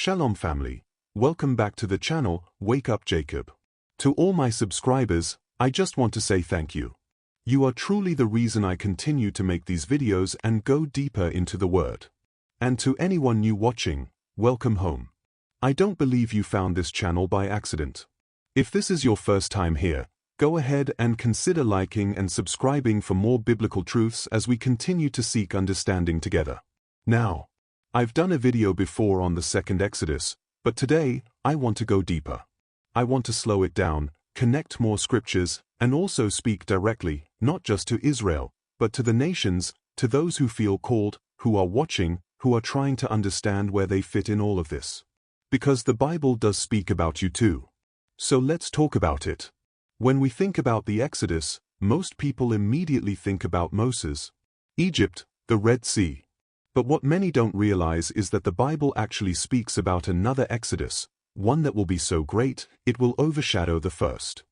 Shalom family, welcome back to the channel, Wake Up Jacob. To all my subscribers, I just want to say thank you. You are truly the reason I continue to make these videos and go deeper into the Word. And to anyone new watching, welcome home. I don't believe you found this channel by accident. If this is your first time here, go ahead and consider liking and subscribing for more biblical truths as we continue to seek understanding together. Now, I've done a video before on the second Exodus, but today, I want to go deeper. I want to slow it down, connect more scriptures, and also speak directly, not just to Israel, but to the nations, to those who feel called, who are watching, who are trying to understand where they fit in all of this. Because the Bible does speak about you too. So let's talk about it. When we think about the Exodus, most people immediately think about Moses, Egypt, the Red Sea. But what many don't realize is that the Bible actually speaks about another Exodus, one that will be so great, it will overshadow the first.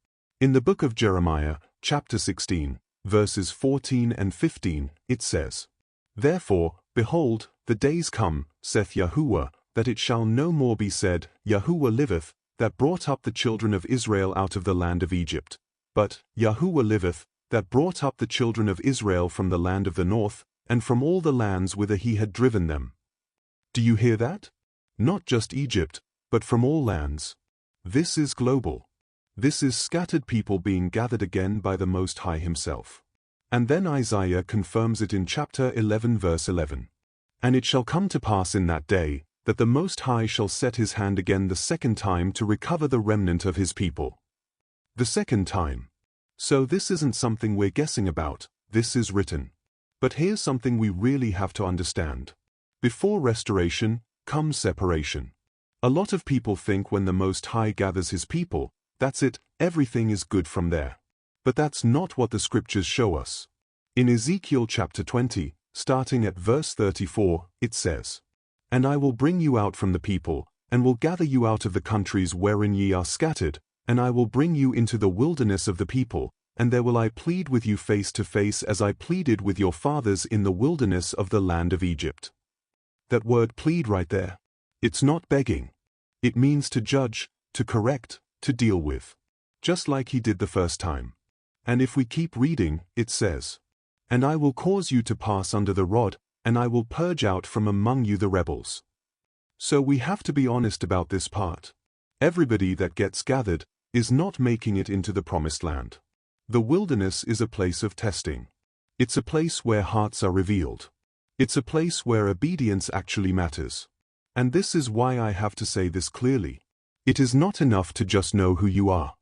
In the book of Jeremiah, chapter 16, verses 14 and 15, it says, "Therefore, behold, the days come, saith Yahuwah, that it shall no more be said, Yahuwah liveth, that brought up the children of Israel out of the land of Egypt. But, Yahuwah liveth, that brought up the children of Israel from the land of the north, and from all the lands whither he had driven them." Do you hear that? Not just Egypt, but from all lands. This is global. This is scattered people being gathered again by the Most High himself. And then Isaiah confirms it in chapter 11 verse 11. "And it shall come to pass in that day, that the Most High shall set his hand again the second time to recover the remnant of his people." The second time. So this isn't something we're guessing about, this is written. But here's something we really have to understand. Before restoration, comes separation. A lot of people think when the Most High gathers his people, that's it, everything is good from there. But that's not what the scriptures show us. In Ezekiel chapter 20, starting at verse 34, it says, "And I will bring you out from the people, and will gather you out of the countries wherein ye are scattered, and I will bring you into the wilderness of the people, and there will I plead with you face to face as I pleaded with your fathers in the wilderness of the land of Egypt." That word plead right there. It's not begging. It means to judge, to correct, to deal with. Just like he did the first time. And if we keep reading, it says, "And I will cause you to pass under the rod, and I will purge out from among you the rebels." So we have to be honest about this part. Everybody that gets gathered is not making it into the promised land. The wilderness is a place of testing. It's a place where hearts are revealed. It's a place where obedience actually matters. And this is why I have to say this clearly. It is not enough to just know who you are.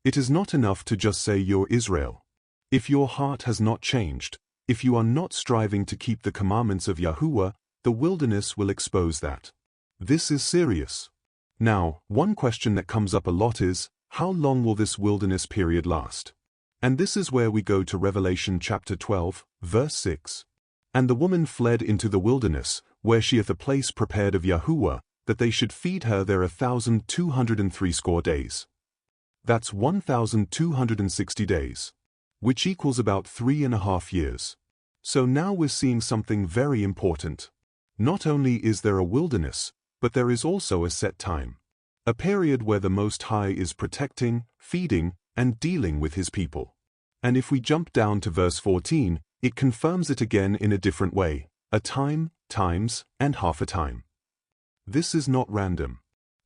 It is not enough to just say you're Israel. If your heart has not changed, if you are not striving to keep the commandments of Yahuwah, the wilderness will expose that. This is serious. Now, one question that comes up a lot is, how long will this wilderness period last? And this is where we go to Revelation chapter 12, verse 6. "And the woman fled into the wilderness, where she hath a place prepared of Yahuwah, that they should feed her there 1,260 days." That's 1,260 days. Which equals about 3.5 years. So now we're seeing something very important. Not only is there a wilderness, but there is also a set time. A period where the Most High is protecting, feeding, and dealing with his people. And if we jump down to verse 14, it confirms it again in a different way. A time, times, and half a time. This is not random.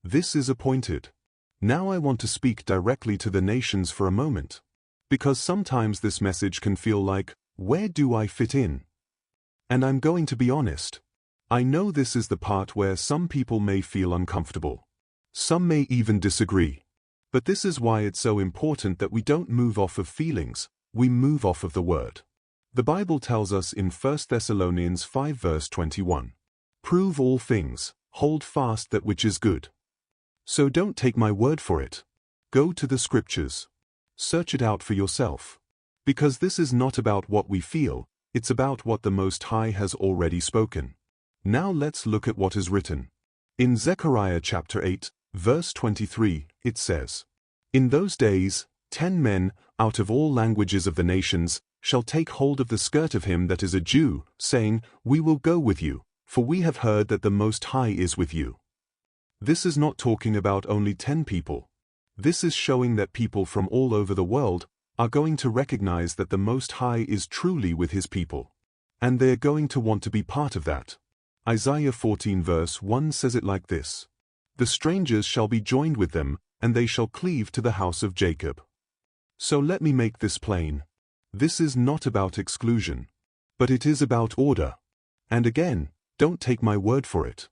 This is appointed. Now I want to speak directly to the nations for a moment. Because sometimes this message can feel like, where do I fit in? And I'm going to be honest. I know this is the part where some people may feel uncomfortable. Some may even disagree. But this is why it's so important that we don't move off of feelings, we move off of the Word. The Bible tells us in 1 Thessalonians 5 verse 21, "Prove all things, hold fast that which is good." So don't take my word for it. Go to the scriptures. Search it out for yourself. Because this is not about what we feel, it's about what the Most High has already spoken. Now let's look at what is written. In Zechariah chapter 8, verse 23, it says, "In those days, 10 men, out of all languages of the nations, shall take hold of the skirt of him that is a Jew, saying, We will go with you, for we have heard that the Most High is with you." This is not talking about only 10 people. This is showing that people from all over the world are going to recognize that the Most High is truly with his people. And they're going to want to be part of that. Isaiah 14 verse 1 says it like this: "The strangers shall be joined with them, and they shall cleave to the house of Jacob." So let me make this plain. This is not about exclusion, but it is about order. And again, don't take my word for it.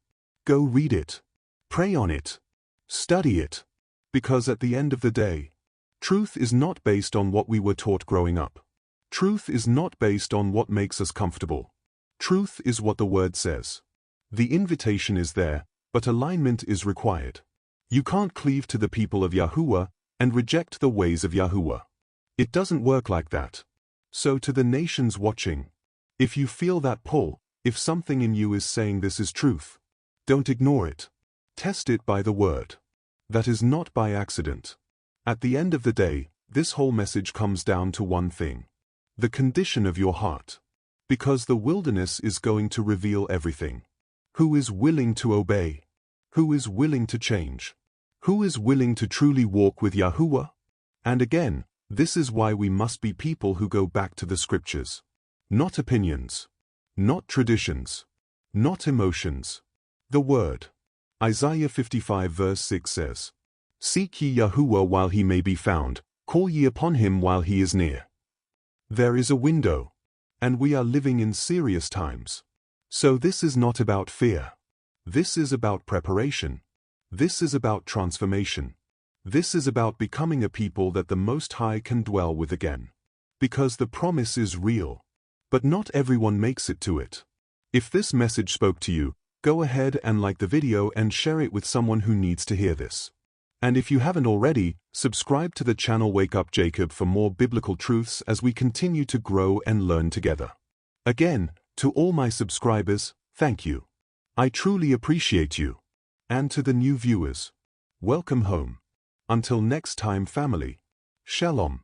Go read it. Pray on it. Study it. Because at the end of the day, truth is not based on what we were taught growing up. Truth is not based on what makes us comfortable. Truth is what the word says. The invitation is there, but alignment is required. You can't cleave to the people of Yahuwah and reject the ways of Yahuwah. It doesn't work like that. So to the nations watching, if you feel that pull, if something in you is saying this is truth, don't ignore it. Test it by the word. That is not by accident. At the end of the day, this whole message comes down to one thing: the condition of your heart. Because the wilderness is going to reveal everything. Who is willing to obey? Who is willing to change? Who is willing to truly walk with Yahuwah? And again, this is why we must be people who go back to the scriptures. Not opinions. Not traditions. Not emotions. The word. Isaiah 55 verse 6 says, "Seek ye Yahuwah while he may be found, call ye upon him while he is near." There is a window, and we are living in serious times. So this is not about fear. This is about preparation. This is about transformation. This is about becoming a people that the Most High can dwell with again. Because the promise is real, but not everyone makes it to it. If this message spoke to you, go ahead and like the video and share it with someone who needs to hear this. And if you haven't already, subscribe to the channel Wake Up Jacob for more biblical truths as we continue to grow and learn together. Again, to all my subscribers, thank you. I truly appreciate you. And to the new viewers, welcome home. Until next time, family. Shalom.